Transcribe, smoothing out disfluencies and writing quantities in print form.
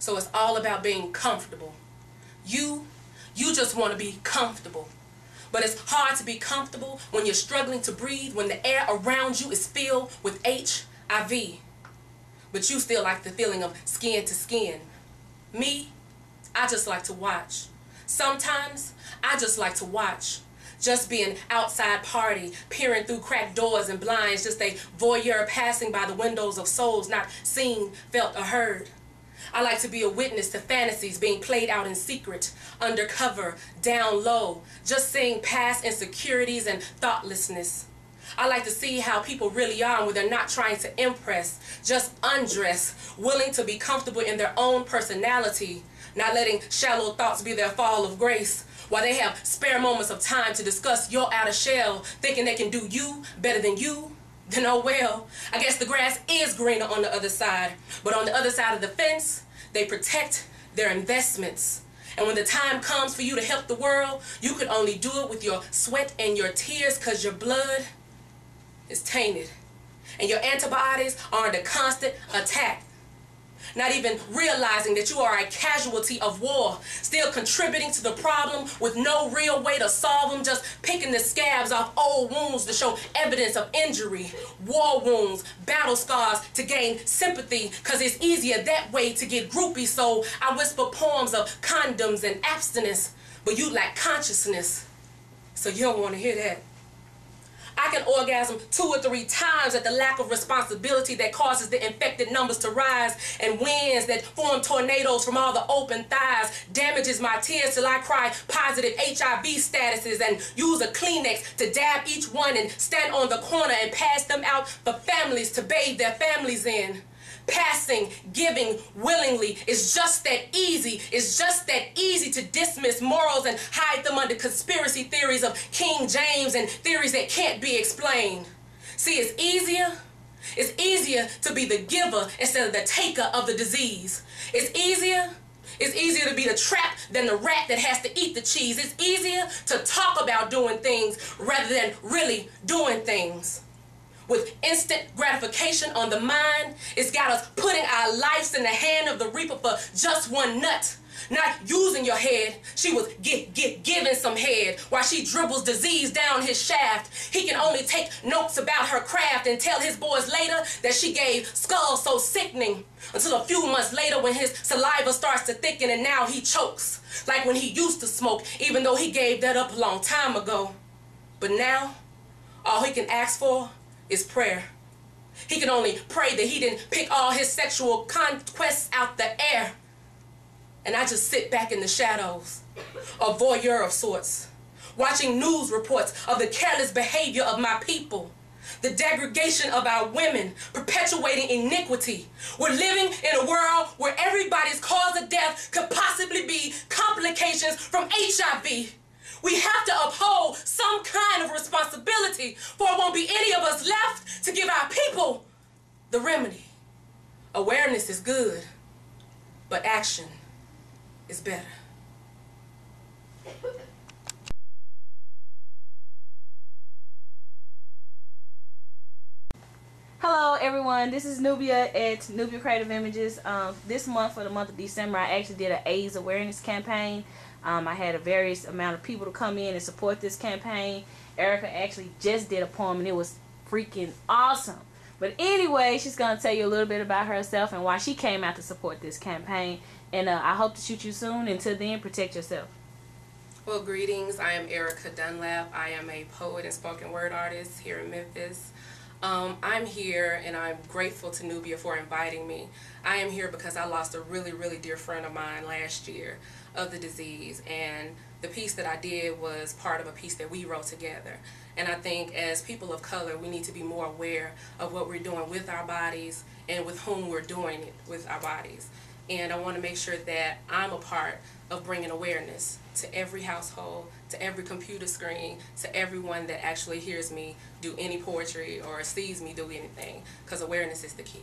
So it's all about being comfortable. You just want to be comfortable. But it's hard to be comfortable when you're struggling to breathe, when the air around you is filled with HIV. But you still like the feeling of skin to skin. Me, I just like to watch. Sometimes, I just like to watch. Just be an outside party, peering through cracked doors and blinds, just a voyeur passing by the windows of souls not seen, felt, or heard. I like to be a witness to fantasies being played out in secret, undercover, down low, just seeing past insecurities and thoughtlessness. I like to see how people really are when they're not trying to impress, just undress, willing to be comfortable in their own personality, not letting shallow thoughts be their fall of grace, while they have spare moments of time to discuss your outer shell, thinking they can do you better than you. Then oh well, I guess the grass is greener on the other side. But on the other side of the fence, they protect their investments. And when the time comes for you to help the world, you can only do it with your sweat and your tears, because your blood is tainted. And your antibodies are under constant attack. Not even realizing that you are a casualty of war, still contributing to the problem with no real way to solve them, just picking the scabs off old wounds to show evidence of injury, war wounds, battle scars to gain sympathy, because it's easier that way to get groupie. So I whisper poems of condoms and abstinence, but you lack consciousness, so you don't want to hear that. I can orgasm 2 or 3 times at the lack of responsibility that causes the infected numbers to rise, and winds that form tornadoes from all the open thighs damages my tears till I cry positive HIV statuses and use a Kleenex to dab each one and stand on the corner and pass them out for families to bathe their families in. Passing, giving willingly is just that easy. It's just that easy to dismiss morals and hide them under conspiracy theories of King James and theories that can't be explained. See, it's easier to be the giver instead of the taker of the disease. It's easier to be the trap than the rat that has to eat the cheese. It's easier to talk about doing things rather than really doing things. With instant gratification on the mind, it's got us putting our lives in the hand of the reaper for just one nut. Not using your head, she was giving some head while she dribbles disease down his shaft. He can only take notes about her craft and tell his boys later that she gave skulls so sickening, until a few months later when his saliva starts to thicken and now he chokes like when he used to smoke, even though he gave that up a long time ago. But now, all he can ask for is prayer. He can only pray that he didn't pick all his sexual conquests out the air. And I just sit back in the shadows, a voyeur of sorts, watching news reports of the careless behavior of my people, the degradation of our women, perpetuating iniquity. We're living in a world where everybody's cause of death could possibly be complications from HIV. We have to uphold some kind of responsibility, for it won't be any of us left to give our people the remedy. Awareness is good, but action is better. Hello everyone, this is Nubia at Nubia Creative Images. This month, for the month of December, I actually did an AIDS awareness campaign. I had a various amount of people to come in and support this campaign. Erica actually just did a poem and it was freaking awesome. But anyway, she's going to tell you a little bit about herself and why she came out to support this campaign. And I hope to shoot you soon. Until then, protect yourself. Well, greetings. I am Erica Dunlap. I am a poet and spoken word artist here in Memphis. I'm here and I'm grateful to Nubia for inviting me. I am here because I lost a really, really dear friend of mine last year of the disease, and the piece that I did was part of a piece that we wrote together. And I think as people of color, we need to be more aware of what we're doing with our bodies and with whom we're doing it with our bodies. And I want to make sure that I'm a part of bringing awareness to every household, to every computer screen, to everyone that actually hears me do any poetry or sees me do anything, because awareness is the key.